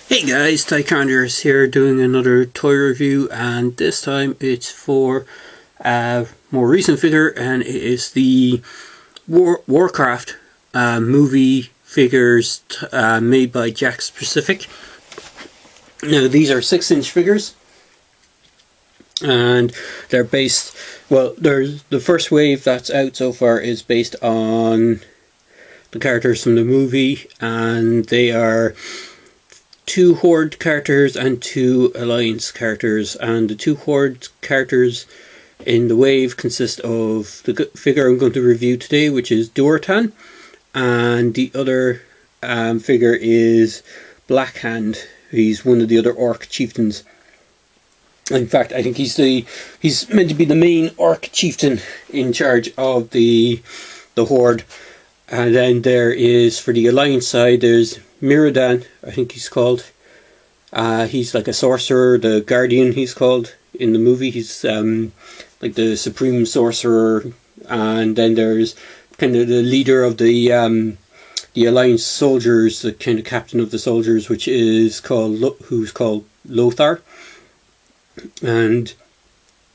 Hey guys, Tychonders here doing another toy review, and this time it's for a more recent figure, and it is the Warcraft movie figures made by Jakks Pacific. Now these are 6-inch figures, and they're based, well, there's the first wave that's out so far is based on the characters from the movie, and they are 2 Horde characters and 2 Alliance characters, and the 2 Horde characters in the wave consist of the figure I'm going to review today, which is Durotan, and the other figure is Blackhand. He's one of the other Orc chieftains. In fact, I think he's meant to be the main Orc chieftain in charge of the Horde. And then there is, for the Alliance side, there's Durotan, I think he's called. He's like a sorcerer, the Guardian he's called in the movie. He's like the supreme sorcerer. And then there's kind of the leader of the Alliance soldiers, the kind of captain of the soldiers, which is who's called Lothar. And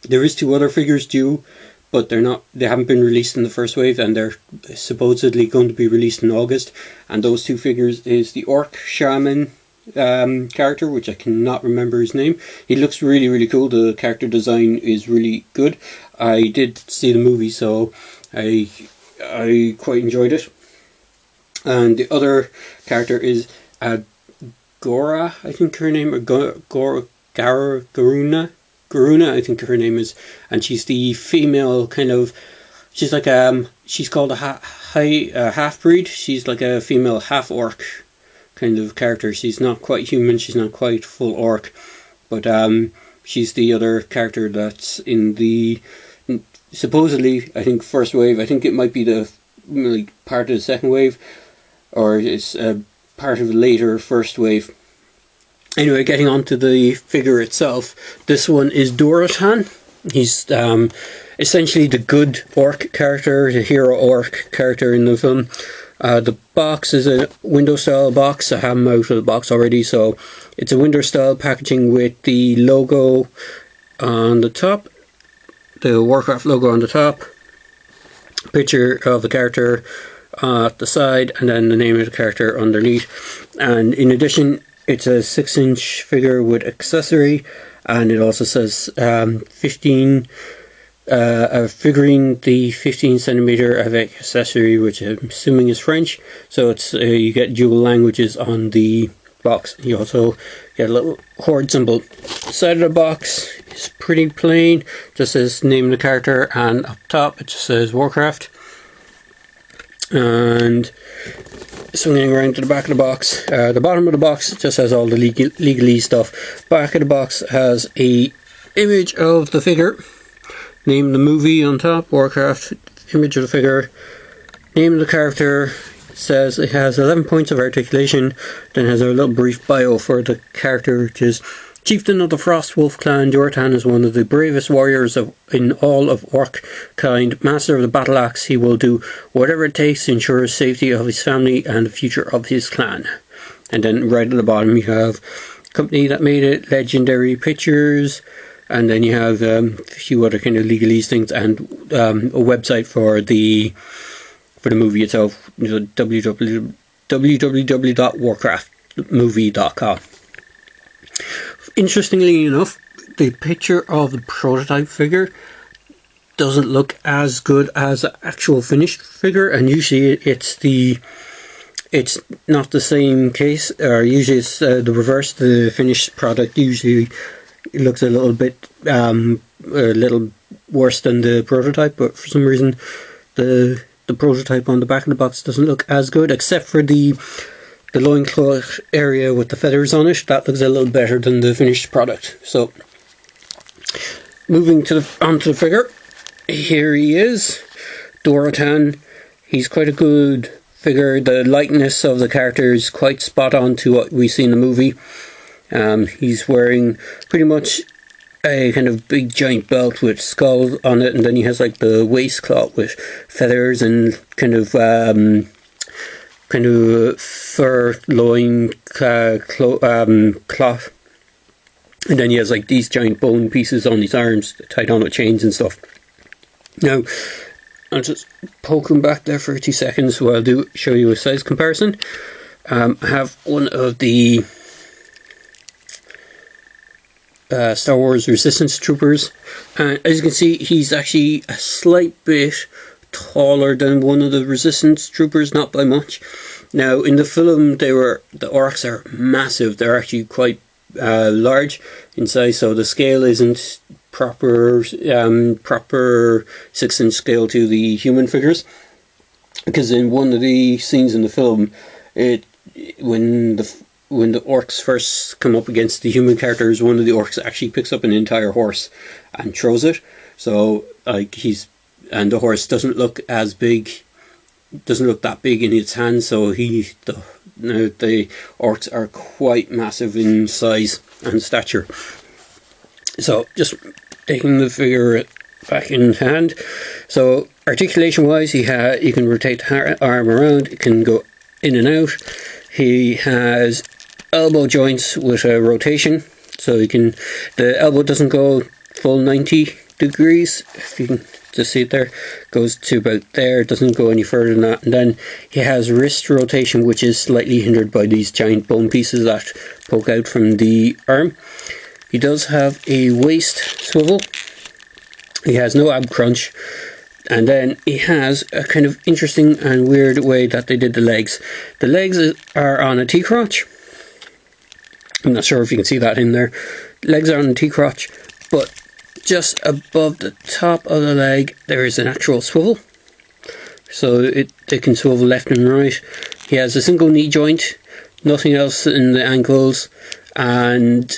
there is 2 other figures due, but they haven't been released in the first wave, and they're supposedly going to be released in August. And those 2 figures is the Orc Shaman character, which I cannot remember his name. He looks really, really cool. The character design is really good. I did see the movie, so I quite enjoyed it. And the other character is Gora, I think her name, or Garuna, I think her name is, and she's the female kind of, she's like she's called a half-breed. She's like a female half-orc kind of character. She's not quite human, she's not quite full orc, but she's the other character that's in the, supposedly, I think, first wave. I think it might be the part of the second wave, or it's part of the later first wave. Anyway, getting on to the figure itself, this one is Durotan. He's essentially the good orc character, the hero orc character in the film. The box is a window-style box. I have him out of the box already, so it's a window-style packaging with the logo on the top, the Warcraft logo on the top, picture of the character at the side, and then the name of the character underneath. And in addition, it's a 6-inch figure with accessory, and it also says 15 figurine the 15 centimeter avec accessory, which I'm assuming is French. So it's you get dual languages on the box. You also get a little Horde symbol. The side of the box is pretty plain, just says name of the character, and up top it just says Warcraft. And swinging around to the back of the box, the bottom of the box just has all the legalese stuff. Back of the box has a image of the figure, name of the movie on top, Warcraft, image of the figure, name of the character. It says it has 11 points of articulation, then has a little brief bio for the character, which is Chieftain of the Frost Wolf Clan. Durotan is one of the bravest warriors in all of Orc kind. Master of the Battle Axe, he will do whatever it takes to ensure the safety of his family and the future of his clan. And then right at the bottom you have company that made it, legendary pictures, and then you have a few other kind of legalese things, and a website for the movie itself, www.warcraftmovie.com. Interestingly enough, the picture of the prototype figure doesn't look as good as the actual finished figure, and usually it's not the same case, or usually it's the reverse. The finished product usually looks a little bit a little worse than the prototype, but for some reason the prototype on the back of the box doesn't look as good, except for the loincloth area with the feathers on it. That looks a little better than the finished product. So, moving onto the figure, here he is, Durotan. He's quite a good figure. The likeness of the character is quite spot on to what we see in the movie. He's wearing pretty much a kind of big giant belt with skull on it, and then he has like the waistcloth with feathers and kind of kind of fur loin cloth, and then he has like these giant bone pieces on his arms tied on with chains and stuff. Now I'll just poke him back there for 2 seconds while I'll show you a size comparison. I have one of the Star Wars Resistance Troopers, and as you can see, he's actually a slight bit taller than one of the Resistance Troopers, not by much. Now in the film, the orcs are massive. They're actually quite large in size, so the scale isn't proper 6-inch scale to the human figures. Because in one of the scenes in the film, when the orcs first come up against the human characters, one of the orcs actually picks up an entire horse and throws it. So like the horse doesn't look as big, doesn't look that big in its hands. So the orcs are quite massive in size and stature. So just taking the figure back in hand. So articulation wise, you can rotate the arm around. It can go in and out. He has elbow joints with a rotation, so the elbow doesn't go full 90 degrees, if you can just see it there, goes to about there, it doesn't go any further than that. And then he has wrist rotation, which is slightly hindered by these giant bone pieces that poke out from the arm. He does have a waist swivel, he has no ab crunch, and then he has a kind of interesting and weird way that they did the legs. The legs are on a T-crotch. I'm not sure if you can see that in there. Legs are on a T-crotch, but just above the top of the leg there is an actual swivel. So they can swivel left and right. He has a single knee joint, nothing else in the ankles, and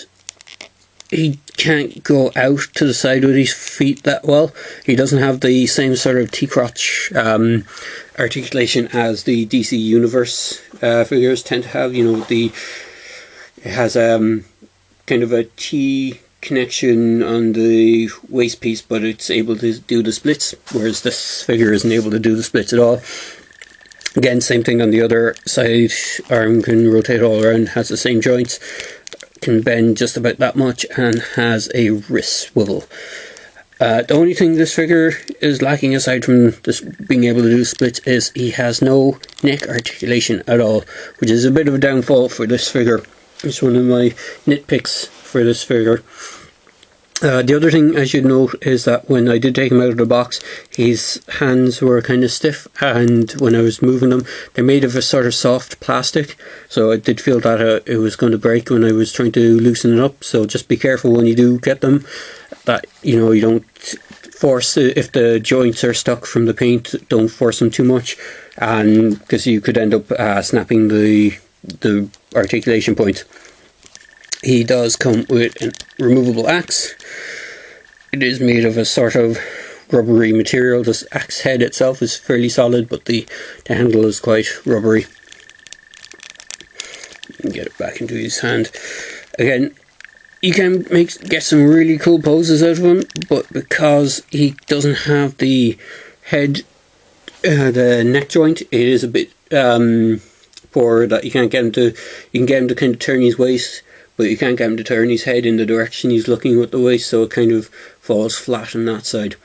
he can't go out to the side with his feet that well. He doesn't have the same sort of T-crotch articulation as the DC Universe figures tend to have. You know, it has kind of a T connection on the waist piece, but it's able to do the splits, whereas this figure isn't able to do the splits at all. Again, same thing on the other side. Arm can rotate all around, has the same joints, can bend just about that much, and has a wrist swivel. The only thing this figure is lacking, aside from this being able to do splits, is he has no neck articulation at all, which is a bit of a downfall for this figure. It's one of my nitpicks for this figure. The other thing I should note is that when I did take him out of the box, his hands were kind of stiff, and when I was moving them, they're made of a sort of soft plastic, so I did feel that it was going to break when I was trying to loosen it up. So just be careful when you do get them, that you don't force it. If the joints are stuck from the paint, don't force them too much, and because you could end up snapping the articulation point. He does come with a removable axe. It is made of a sort of rubbery material. This axe head itself is fairly solid, but the handle is quite rubbery. Get it back into his hand. Again, you can get some really cool poses out of him, but because he doesn't have the head, the neck joint, it is a bit poor that you can't get him to. You can get him to kind of turn his waist, but you can't get him to turn his head in the direction he's looking with the waist, so it kind of falls flat on that side.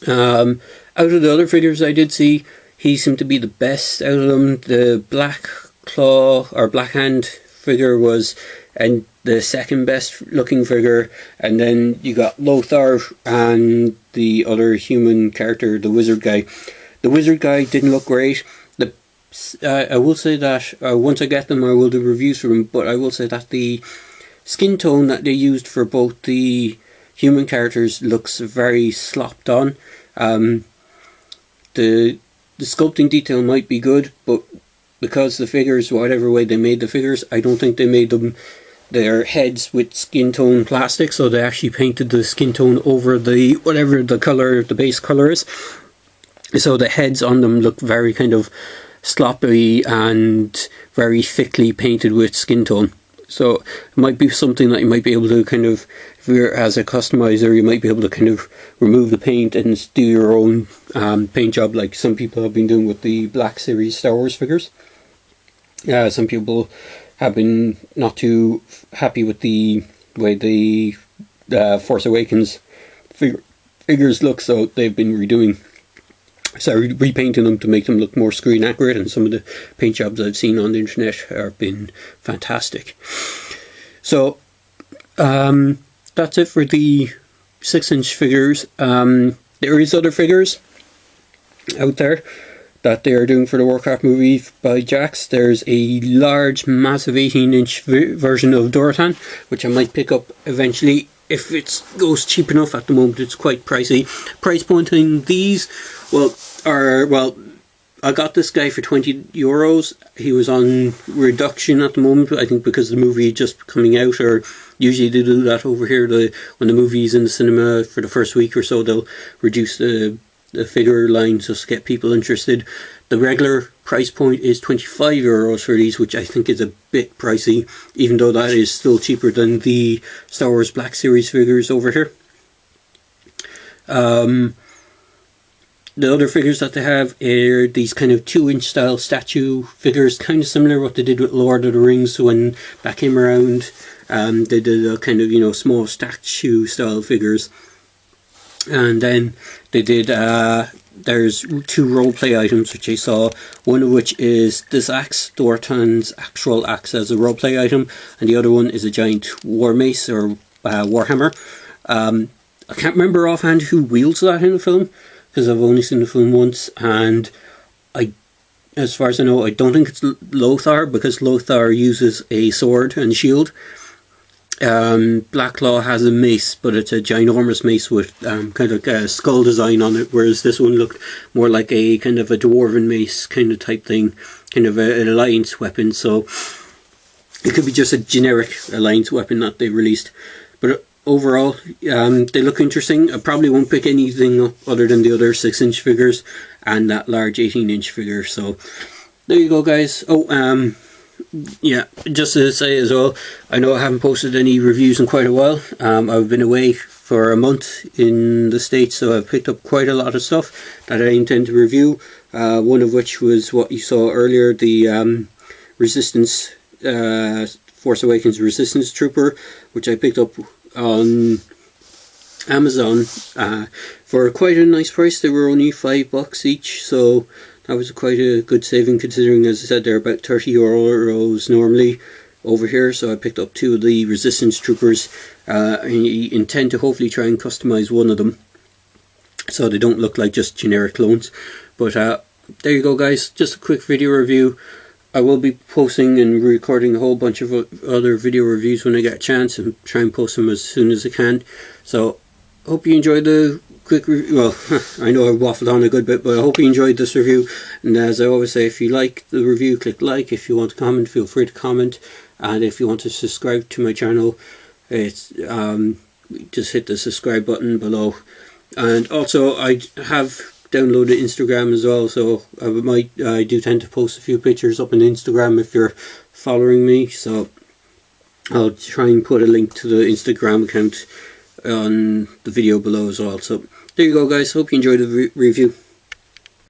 Out of the other figures I did see, he seemed to be the best out of them. The Black Claw or Black Hand figure was the second best looking figure, and then you got Lothar and the other human character, the Wizard guy. The Wizard guy didn't look great. I will say that once I get them I will do reviews for them, but I will say that the skin tone that they used for both the human characters looks very slopped on. The sculpting detail might be good, but because the figures, whatever way they made the figures, I don't think they made their heads with skin tone plastic, so they actually painted the skin tone over whatever the color, the base color is. So the heads on them look very kind of sloppy and very thickly painted with skin tone. So it might be something that you might be able to kind of, if you're as a customizer, you might be able to kind of remove the paint and do your own paint job, like some people have been doing with the Black Series Star Wars figures. Some people have been not too happy with the way the Force Awakens figures look, so they've been repainting them to make them look more screen accurate, and some of the paint jobs I've seen on the internet have been fantastic. So that's it for the 6-inch figures. There is other figures out there that they are doing for the Warcraft movie by Jakks. There's a large, massive 18-inch version of Durotan, which I might pick up eventually if it goes cheap enough. At the moment it's quite pricey. Price pointing these, well, I got this guy for €20. He was on reduction at the moment, I think because the movie just coming out, or usually they do that over here, when the movie's in the cinema for the first week or so, they'll reduce the figure line just to get people interested. The regular price point is €25 for these, which I think is a bit pricey, even though that is still cheaper than the Star Wars Black Series figures over here. The other figures that they have are these kind of 2-inch style statue figures, kind of similar to what they did with Lord of the Rings when that came around. They did a kind of, small statue style figures. And then they did, there's 2 roleplay items which I saw, one of which is this axe, Durotan's actual axe as a roleplay item, and the other one is a giant war mace or warhammer. I can't remember offhand who wields that in the film, because I've only seen the film once, and as far as I know, I don't think it's Lothar, because Lothar uses a sword and shield. Blacklaw has a mace, but it's a ginormous mace with kind of a skull design on it, whereas this one looked more like a kind of a dwarven mace kind of type thing, kind of an alliance weapon. So it could be just a generic alliance weapon that they released, but overall they look interesting. I probably won't pick anything up other than the other 6-inch figures and that large 18-inch figure. So there you go, guys. Yeah, just to say as well, I know I haven't posted any reviews in quite a while. I've been away for a month in the States, so I've picked up quite a lot of stuff that I intend to review. One of which was what you saw earlier, the Resistance, Force Awakens Resistance Trooper, which I picked up on Amazon for quite a nice price. They were only $5 each, so that was quite a good saving, considering, as I said, they're about €30 normally over here. So I picked up 2 of the Resistance Troopers. I intend to hopefully try and customize one of them so they don't look like just generic clones. But there you go, guys, just a quick video review. I will be posting and recording a whole bunch of other video reviews when I get a chance, and try and post them as soon as I can. So hope you enjoyed the quick review. Well, I know I waffled on a good bit, but I hope you enjoyed this review. And as I always say, if you like the review, click like. If you want to comment, feel free to comment. And if you want to subscribe to my channel, it's just hit the subscribe button below. And also, I have downloaded Instagram as well, so I do tend to post a few pictures up on Instagram if you're following me. So I'll try and put a link to the Instagram account on the video below as well. So there you go, guys. Hope you enjoyed the review.